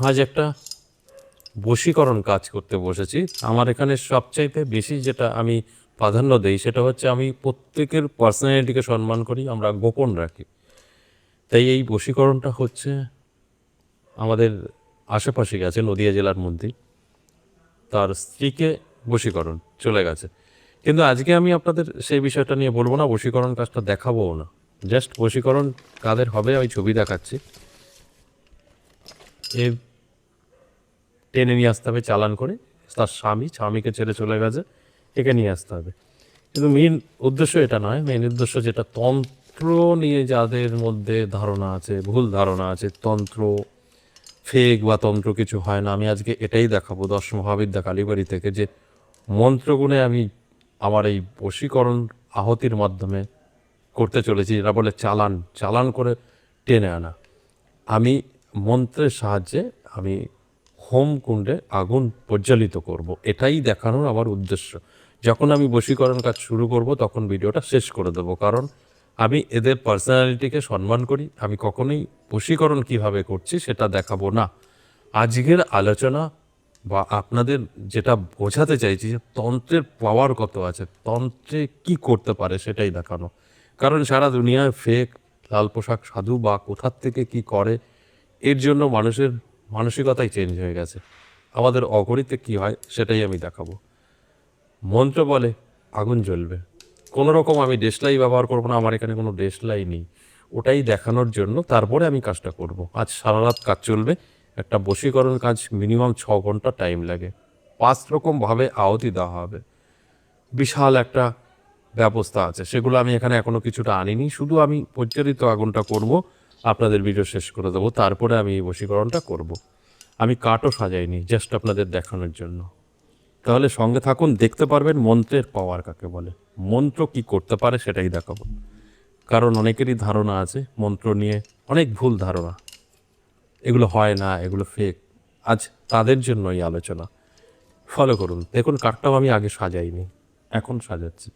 আজ একটা বশীকরণ কাজ করতে বসেছি। আমার এখানে সবচাইতে বেশি যেটা আমি প্রাধান্য দেই সেটা হচ্ছে আমি প্রত্যেকের পার্সোনালিটিকে সম্মান করি, আমরা গোপন রাখি। তাই এই বশীকরণটা হচ্ছে আমাদের আশেপাশে গেছে নদিয়া জেলার মধ্যে, তার স্ত্রীকে বশীকরণ চলে গেছে। কিন্তু আজকে আমি আপনাদের সেই বিষয়টা নিয়ে বলবো না, বশীকরণ কাজটা দেখাবোও না। জাস্ট বশীকরণ কাদের হবে আমি ছবি দেখাচ্ছি। এ টেনে নিয়ে আসতে হবে চালান করে, তার স্বামীকে ছেড়ে চলে গেছে, একে নিয়ে আসতে হবে। কিন্তু মেন উদ্দেশ্য এটা নয়, মেন উদ্দেশ্য যেটা তন্ত্র নিয়ে যাদের মধ্যে ধারণা আছে, ভুল ধারণা আছে, তন্ত্র ফেক বা তন্ত্র কিছু হয় না, আমি আজকে এটাই দেখাবো 10 মহাবিদ্যা কালীবাড়ি থেকে, যে মন্ত্রগুণে আমি আমার এই বশীকরণ আহতির মাধ্যমে করতে চলেছি, যেটা বলে চালান চালান করে টেনে আনা। আমি মন্ত্রের সাহায্যে আমি হোম কুণ্ডে আগুন প্রজ্বলিত করব, এটাই দেখানোর আমার উদ্দেশ্য। যখন আমি বশীকরণ কাজ শুরু করব তখন ভিডিওটা শেষ করে দেবো, কারণ আমি এদের পার্সোনালিটিকে সম্মান করি। আমি কখনোই বশীকরণ কিভাবে করছি সেটা দেখাবো না। আজকের আলোচনা বা আপনাদের যেটা বোঝাতে চাইছি যে তন্ত্রের পাওয়ার কত আছে, তন্ত্রে কি করতে পারে সেটাই দেখানো। কারণ সারা দুনিয়ায় ফেক লাল পোশাক সাধু বা কোথার থেকে কি করে, এর জন্য মানুষের মানসিকতাই চেঞ্জ হয়ে গেছে। আমাদের অগণিতে কি হয় সেটাই আমি দেখাবো। মন্ত্র বলে আগুন জ্বলবে, কোনো রকম আমি দেশলাই ব্যবহার করবো না, আমার এখানে কোনো দেশলাই নেই, ওটাই দেখানোর জন্য তারপরে আমি কাজটা করব। আজ সারা রাত কাজ চলবে। একটা বশীকরণ কাজ মিনিমাম 6 ঘন্টা টাইম লাগে। 5 রকমভাবে আহুতি দেওয়া হবে, বিশাল একটা ব্যবস্থা আছে, সেগুলো আমি এখানে এখনো কিছুটা আনিনি। শুধু আমি প্রজ্বলিত আগুনটা করব, আপনাদের ভিডিও শেষ করে দেবো, তারপরে আমি এই বশীকরণটা করব। আমি কাঠও সাজাইনি, জাস্ট আপনাদের দেখানোর জন্য। তাহলে সঙ্গে থাকুন, দেখতে পারবেন মন্ত্রের পাওয়ার কাকে বলে, মন্ত্র কি করতে পারে সেটাই দেখাবো। কারণ অনেকেরই ধারণা আছে মন্ত্র নিয়ে, অনেক ভুল ধারণা, এগুলো হয় না, এগুলো ফেক। আজ তাদের জন্যই আলোচনা, ফলো করুন। দেখুন কাঠটাও আমি আগে সাজাইনি, এখন সাজাচ্ছি।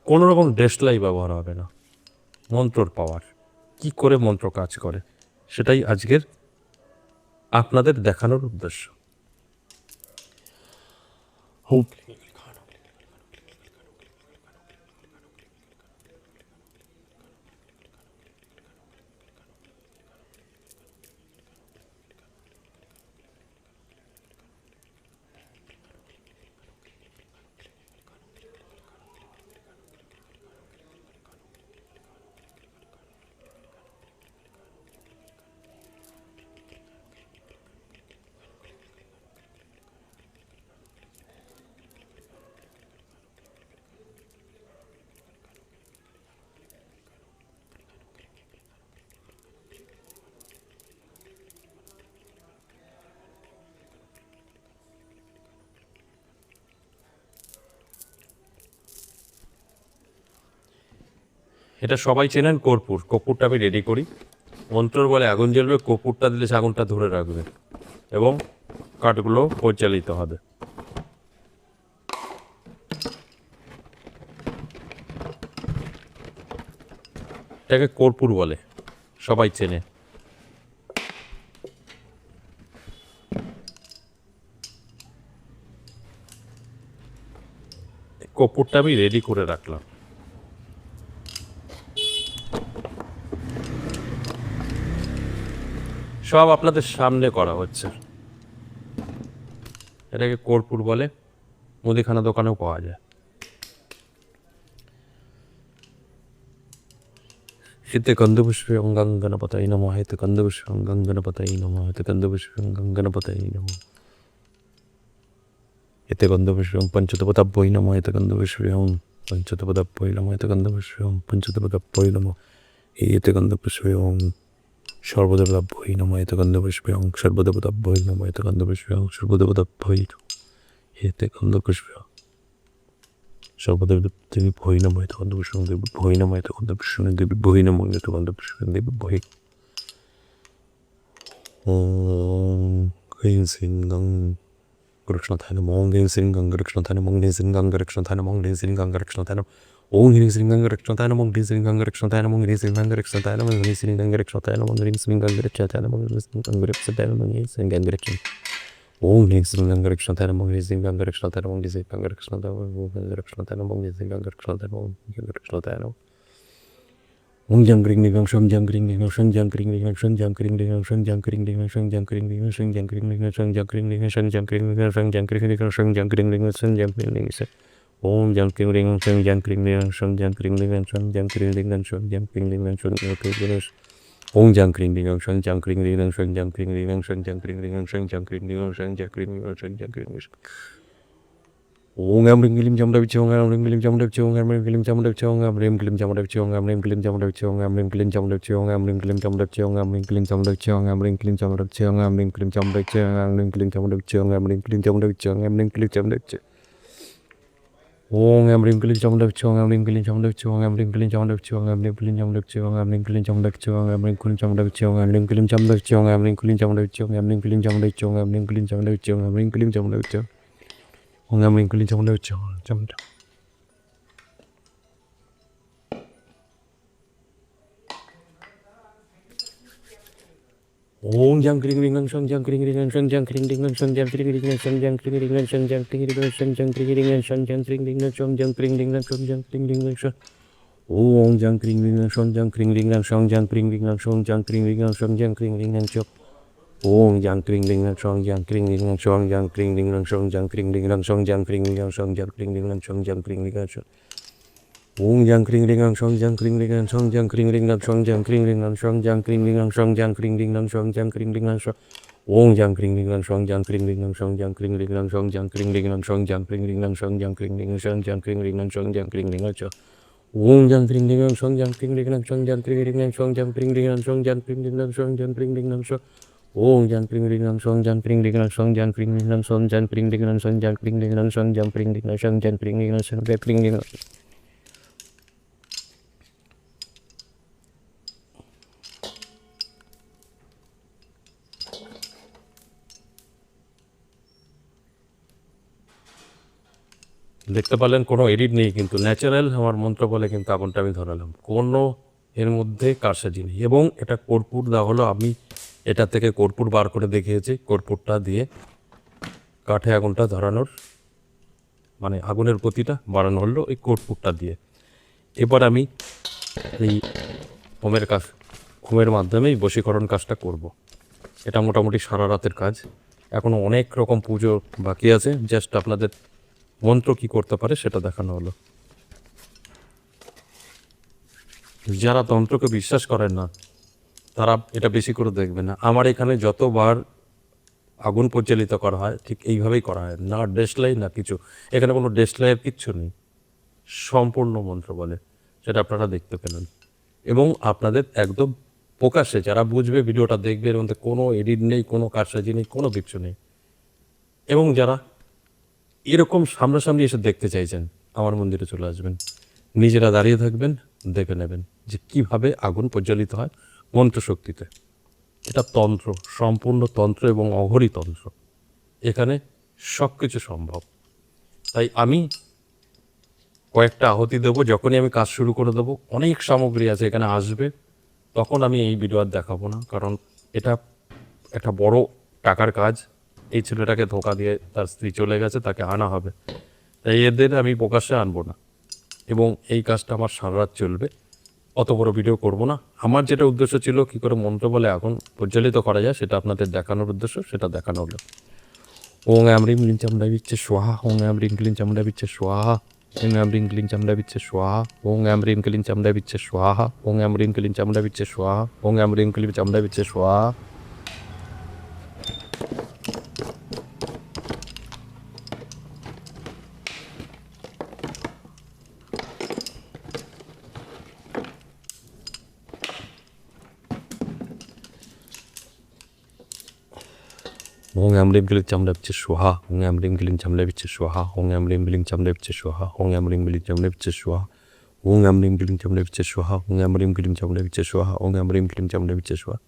কোনো রকম ডেস্টলাই ব্যবহার হবে না। মন্ত্রর পাওয়ার, কি করে মন্ত্র কাজ করে সেটাই আজকের আপনাদের দেখানোর উদ্দেশ্য। এটা সবাই চেনেন, কর্পূর। কর্পূরটা আমি রেডি করি, মন্ত্রর বলে আগুন জ্বলবে, কর্পূরটা দিলে সে আগুনটা ধরে রাখবে এবং কাঠগুলো পরিচালিত হবে। এটাকে কর্পূর বলে, সবাই চেনে। কর্পূরটা আমি রেডি করে রাখলাম। সব আপনাদের সামনে করা হচ্ছে। এটাকে কর্পূর বলে, মুদিখানা দোকানেও পাওয়া যায়। হিতে গন্ধপুষ্পে অঙ্গাঙ্গনপতাই নমঃ, হিতে গন্ধপুষ্পে অঙ্গাঙ্গনপতাই নমঃ, হিতে গন্ধপুষ্পে অঙ্গাঙ্গনপতাই নমঃ, হিতে গন্ধপুষ্পে পঞ্চতপতাভ্যৈ নমঃ, হিতে গন্ধপুষ্পে পঞ্চতপতাভ্যৈ নমঃ, হিতে গন্ধপুষ্পে পঞ্চতপতাভ্যৈ নমঃ, হিতে গন্ধপুষ্পে সর্বদেবতাভ্যৈ নমঃ, হিতে গন্ধপুষ্পে সর্বদেবতাভ্যৈ নমঃ, হিতে গন্ধপুষ্পে সর্বদেবতাভ্যৈ, হিতে গন্ধপুষ্পে সর্বদেবী ভৈ নমঃ, হিতে গন্ধপুষ্পে দেবী ভৈ নমঃ, হিতে গন্ধপুষ্পে দেবী ভৈ নমঃ, হিতে গন্ধপুষ্পে দেবী ভৈ। ওম হ্রিং শ্রীং গং গরুষ্ণথায় নমঃ, ওম হ্রিং শ্রীং গং গরুষ্ণথায় নমঃ, ওম হ্রিং শ্রীং গং গরুষ্ণথায় নমঃ, ওম হ্রিং শ্রীং গং গরুষ্ণথায় নমঃ, Om Hri Sri Gangarakshataaya Namo Hri Sri Gangarakshataaya Namo Hri Sri Gangarakshataaya Namo Hri Sri Gangarakshataaya Namo Hri Sri Gangarakshataaya Namo Hri Sri Gangarakshataaya Namo Hri Sri Gangarakshataaya Om Hri Sri Gangarakshataaya Namo Hri Sri Gangarakshataaya Namo Hri Sri Gangarakshataaya Namo Hri Sri Gangarakshataaya Namo Hri Sri Gangarakshataaya Namo Om Jang Kring Ding Shang Jang Kring Ding Shang Jang Kring Ding Shang Jang Kring Ding Shang Jang Kring Ding Shang Jang Kring Ding Shang Jang Kring Ding Shang Jang Kring Ding Shang Jang Kring Ding Shang Jang Kring Ding Shang Jang Kring Ding Shang Jang Kring Ding Om Jang Kring Ding Shang Jang Kring Ding Shang Jang Kring Ding Shang Jang Kring Ding Shang Jang Kring Ding Shang Jang Kring Ding Om Jang Kring Ding Shang Jang Kring Ding Shang Jang Kring Ding Shang Jang Kring Ding Shang Jang Kring Ding Shang Jang Kring Ding Shang Jang Kring Ding Om Am Ring Lim Jam Dav Chong Am Ring Lim Jam Dav Chong Am Ring Lim Jam Dav Chong Am Ring Lim Jam Dav Chong Am Ring Lim Jam Dav Chong Am Ring Lim Jam Dav Chong Am Ring Lim Jam Dav Chong Am Ring Lim Jam Dav Chong Am Ring Lim Jam Dav Chong Am Ring Lim Jam Dav Chong Am Ring Lim Jam Dav Chong Am Ring Lim Jam Dav Chong Am Ring Lim Jam Dav Chong Om Am Ring Lim Jam Dav Chong Am Ring Lim Jam Dav Chong Am Ring Lim Jam Dav Chong Am Ring Lim Jam Dav Chong Am Ring Lim Jam Dav Chong Am Ring Lim Jam Dav Chong Am Ring Lim Jam Dav Chong Am Ring Lim Jam Dav Chong Am Ring Lim Jam Dav Chong Am Ring Lim Jam Dav Chong Am Ring Lim Jam Dav Chong Om Am Ring Lim Jam Dav Chong Om Jang Kring Ring Shang Jang Kring Ring Shang Jang Kring Ring Shang Jang Kring Ring Shang Jang Kring Ring Shang Jang Kring Ring Shang Jang Kring Ring Shang Jang Kring Ring Shang Jang Kring Ring Shang Jang Kring Ring Shang Om Jang Kring Ring Shang Jang Kring Ring Shang Jang Kring Ring Shang Jang Kring Ring Shang Jang Kring Ring Shang Om Jang Kring Ring Shang Jang Kring Ring Shang Jang Kring Ring Shang Jang Kring Ring Shang Jang Kring Ring Shang Jang Kring Ring Shang Jang Kring Ring Shang Om Jang Kring Ring Shang Jang Kring Ring Shang Jang Kring Ring Shang Jang Kring Ring Shang Jang Kring Ring Shang Jang Kring Ring Shang Jang Kring Ring Shang Om Jang Kring Ring Shang Jang Kring Ring Shang Jang Kring Ring Shang Jang Kring Ring Shang Jang Kring Ring Shang Jang Kring Ring Shang Jang Kring Ring Shang Jang Kring Ring Shang Om Jang Kring Ring Shang Jang Kring Ring Shang Jang Kring Ring Shang Jang Kring Ring Shang Jang Kring Ring Shang Jang Kring Ring Shang Om Jang Kring Ring Shang Jang Kring Ring Shang Jang Kring Ring Shang Jang Kring Ring Shang Jang Kring Ring Shang Jang Kring Ring Shang Jang Kring Ring Shang Jang Kring Ring দেখতে পারলেন কোনো edit নেই, কিন্তু natural আমার মন্ত্র বলে কিন্তু আগুনটা আমি ধরালাম, কোনো এর মধ্যে কারসাজি নেই। এবং এটা কর্পূর দেওয়া হলো, আমি এটা থেকে কর্পূর বার করে দেখিয়েছি, কর্পূরটা দিয়ে কাঠে আগুনটা ধরানোর মানে আগুনের গতিটা বাড়ানো হলো এই কর্পূরটা দিয়ে। এবার আমি এই হোমের মাধ্যমেই বশীকরণ কাজটা করব। এটা মোটামুটি সারা রাতের কাজ, এখনও অনেক রকম পুজো বাকি আছে, জাস্ট আপনাদের মন্ত্র কি করতে পারে সেটা দেখানো হলো। যারা তন্ত্রকে বিশ্বাস করেন না তারা এটা বেশি করে দেখবে না। আমার এখানে যতবার আগুন প্রজ্বলিত করা হয় ঠিক এইভাবেই করা হয়, না ডেসলাই না কিছু, এখানে কোনো ডেসলাইয়ের কিচ্ছু নেই, সম্পূর্ণ মন্ত্র বলে, সেটা আপনারা দেখতে পেলেন। এবং আপনাদের একদম প্রকাশ্যে যারা বুঝবে ভিডিওটা দেখবে, এর মধ্যে কোনো এডিট নেই, কোনো কারসাজি নেই, কোনো কিছু নেই। এবং যারা এরকম সামনাসামনি এসে দেখতে চাইছেন আমার মন্দিরে চলে আসবেন, নিজেরা দাঁড়িয়ে থাকবেন, দেখে নেবেন যে কিভাবে আগুন প্রজ্বলিত হয় মন্ত্রশক্তিতে। এটা তন্ত্র, সম্পূর্ণ তন্ত্র এবং অঘরী তন্ত্র, এখানে সব কিছু সম্ভব। তাই আমি কয়েকটা আহুতি দেবো, যখনই আমি কাজ শুরু করে দেবো, অনেক সামগ্রী আছে এখানে আসবে, তখন আমি এই ভিডিও আর দেখাবো না, কারণ এটা একটা বড় টাকার কাজ। এই ছেলেটাকে ধোকা দিয়ে তার স্ত্রী চলে গেছে, তাকে আনা হবে, তাই এদের আমি প্রকাশ্যে আনবো না। এবং এই কাজটা আমার সারা রাত চলবে, অত বড় ভিডিও করব না। আমার যেটা উদ্দেশ্য ছিল কী করে মন্ত্র বলে আগুন প্রজ্বলিত করা যায় সেটা আপনাদের দেখানোর উদ্দেশ্য, সেটা দেখানো হলো। ওং আম রিং ক্লিং চামড়া বিচ্ছে সোহা, ওং আম রিং ক্লিং চামড়া বিচ্ছে সোহা, ওং আম রিং ক্লিং চামড়া বিচ্ছে সোহা, ওং আম রিং ক্লিং চামড়া বিচ্ছে সোহা, ওং আম রিং ক্লিং চামড়া বিচ্ছে সোহা, ওং আম রিং ক্লিং চামড়া বিচ্ছে সোহা। Om am rim gling cham lep che swaha, Om am rim gling cham lep che swaha, Om am rim gling cham lep che swaha, Om am rim gling cham lep che swaha, Om am rim gling cham lep che swaha, Om am rim gling cham lep che swaha, Om am rim gling cham lep che swaha।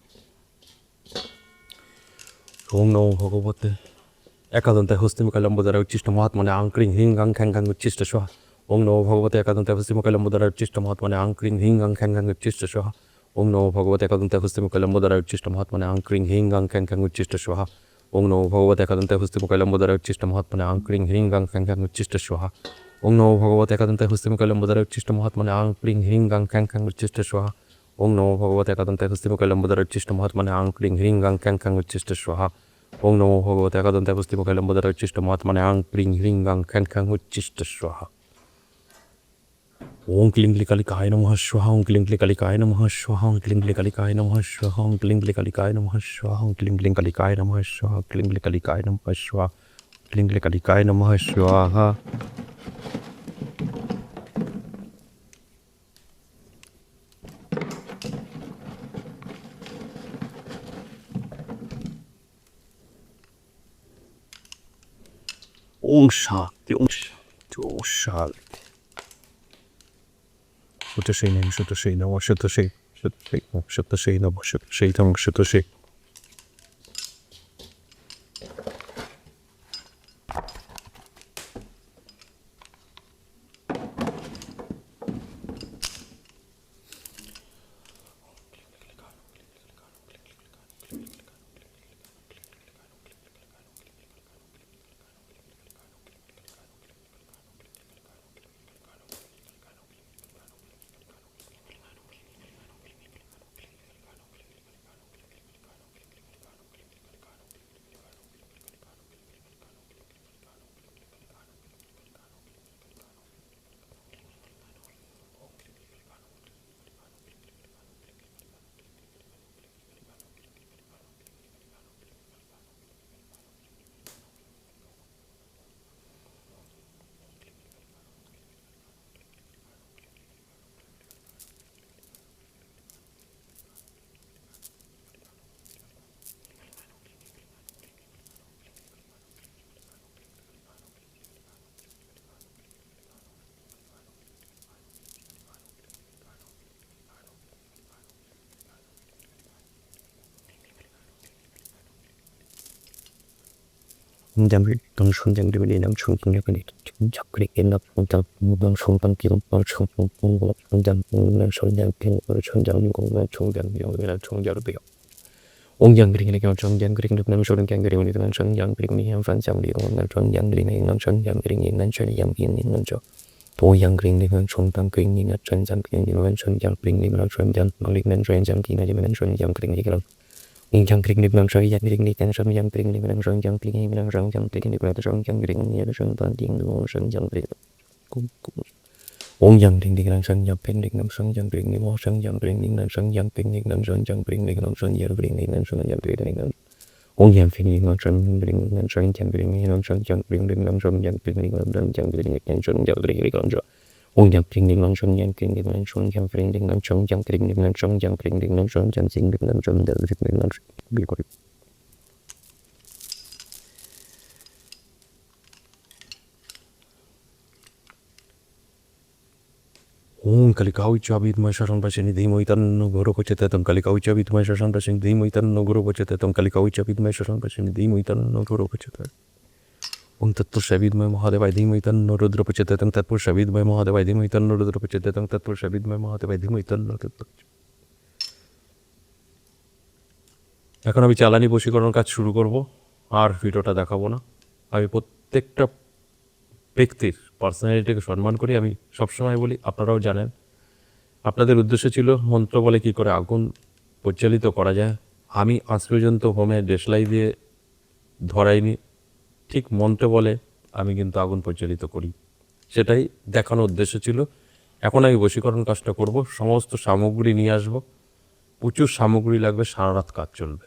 Om নমো ভগবতে একাদন্তায় হস্তিমিকা লম্বোদরা উচ্ছিষ্ট মহাত্মনে আং ক্রিং হিং গাং খ্যাং গাং উচ্ছিষ্ট সোহা। ওং নমো ভগবতে একাদন্তে হস্তিমুখলম্বোদরায় উচ্ছিষ্ট মহাত্মনে আং ক্রিং হিং আং খ্যাং খ্যাং উচ্ছিষ্ট স্বাহা। ওং নমো ভগবতে একাদন্তে হস্তিমুখলম্বোদরায় উচ্ছিষ্ট মহাত্মনে আং ক্রিং হিং আং খ্যাং খ্যাং উচ্ছিষ্ট স্বাহা। ওং নমো ভগবতে একাদন্তে হস্তিমুখলম্বোদরায় উচ্ছিষ্ট মহাত্মনে আং ক্রিং হিং আং খ্যাং খ্যাং উচ্ছিষ্ট স্বাহা। ওং নমো ভগবতে একাদন্তে হস্তিমুখলম্বোদরায় উচ্ছিষ্ট মহাত্মনে আং ক্রিং হিং আং খ্যাং খ্যাং উচ্ছিষ্ট স্বাহা। ওং নমো ভগবতে একাদন্তে হস্তিমুখলম্বোদরায় উচ্ছিষ্ট মহাত্মনে আং ক্রিং হিং আং খ্যাং খ্যাং উচ্ছিষ্ট স্বাহা। ওং নমো ভগবতে একাদন্তে হস্তিমুখলম্বোদরায় উচ্ছিষ্ট মহাত্মনে আং ক্রিং হিং আং খ্যাং খ্যাং উচ্ছিষ্ট স্বাহা। ওং ক্লিং ক্লিকালিকায় নমঃ স্বাহা। ওং ক্লিং ক্লিকালিকায় নমঃ স্বাহা। ওং ক্লিং ক্লিকালিকায় নমঃ স্বাহা। ওং ক্লিং ক্লিকালিকায় নমঃ স্বাহা। ওং ক্লিং ক্লিকালিকায় নমঃ স্বাহা। ক্লিং ক্লিকালিকায় নমঃ স্বাহা। ক্লিং ক্লিকালিকায় নমঃ স্বাহা। ওং শান্তি ওং শান্তি ওং শান্তি। শুদ্ধশী নম শুদ্ধশী নম শুদ্ধশী শুদ্ধশী নম শুদ্ধশী নম শুদ্ধশী নম শুদ্ধশী। Jambi tong shung jang dibili nam shung tung yakani chakri enda pungta mudang shung pang kilong pang shung pung pung gulap shung jang pung nam shung jang ping shung jang gong nam shung jang yong nam shung jang biyo ong jang gring nam shung jang gring nam shung jang gring nam shung jang gring nam fan jang li nam shung jang gring nam shung jang gring nam shung jang yin nam shung to yang gring nam shung pang gring nam shung jang gring nam shung jang gring nam shung jang mang lik nam shung jang kin nam shung jang gring nam in jang kring nam shung jang gring nam shung jang gring nam shung jang gring nam shung jang gring nam shung jang gring nam shung tan ding nam shung jang gring kum kum ong yang ding ding nam shung jang pen ding nam shung jang gring nam shung jang gring nam shung jang ping nam shung jang gring nam shung jang gring nam shung jang gring nam ong yang ping nam shung gring nam shung jang gring nam shung jang gring nam shung jang ping nam shung jang gring nam shung jang gring nam shung ong yang ping nam shung jang gring nam shung jang ping nam shung jang gring nam shung jang ping nam shung jang sing nam shung jang gring nam bi ko ওং কালিকাউচ্চ বিদ্মহে শাসনপ্রাচীনি ধীমহি তন্নো ঘোরপচেতং কালিকাউচ্চ বিদ্মহে শাসনপ্রাচীনি ধীমহি তন্নো ঘোরপচেতং কালিকাউচ্চ বিদ্মহে শাসনপ্রাচীনি ধীমহি তন্নো ঘোরপচেতং। ওং তৎপুরুষায় বিদ্মহে মহাদেবায় ধীমহি তন্নো রুদ্রপচেতং তৎপুরুষায় বিদ্মহে মহাদেবায় ধীমহি তন্নো রুদ্রপচেতং তৎপুরুষায় বিদ্মহে মহাদেবায় ধীমহি তন্নো রুদ্রপচেতং। এখন আমি চালানি বশীকরণ কাজ শুরু করব, আর ভিডিওটা দেখাবো না। আমি প্রত্যেকটা ব্যক্তির পার্সোনালিটিকে সম্মান করি। আমি সবসময় বলি, আপনারাও জানেন, আপনাদের উদ্দেশ্য ছিল মন্ত্র বলে কী করে আগুন পরিচালিত করা যায়। আমি আজ পর্যন্ত হোমে দেশলাই দিয়ে ধরাইনি, ঠিক মন্ত্র বলে আমি কিন্তু আগুন পরিচালিত করি, সেটাই দেখানোর উদ্দেশ্য ছিল। এখন আমি বশীকরণ কাজটা করব, সমস্ত সামগ্রী নিয়ে আসব, প্রচুর সামগ্রী লাগবে, সারা রাত কাজ চলবে।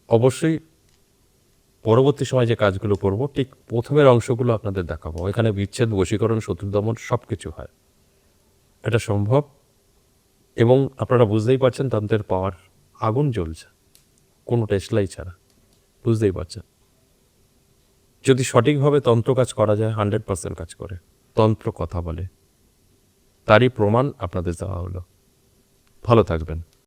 অবশ্যই পরবর্তী সময় যে কাজগুলো করব, ঠিক প্রথমের অংশগুলো আপনাদের দেখাবো। এখানে বিচ্ছেদ, বশীকরণ, শত্রু দমন সব কিছু হয়, এটা সম্ভব। এবং আপনারা বুঝতেই পারছেন তন্ত্রের পাওয়ার, আগুন জ্বলছে কোনো টেসলাই ছাড়া, বুঝতেই পারছেন। যদি সঠিকভাবে তন্ত্র কাজ করা যায় 100% কাজ করে। তন্ত্র কথা বলে, তারই প্রমাণ আপনাদের দেওয়া হলো। ভালো থাকবেন।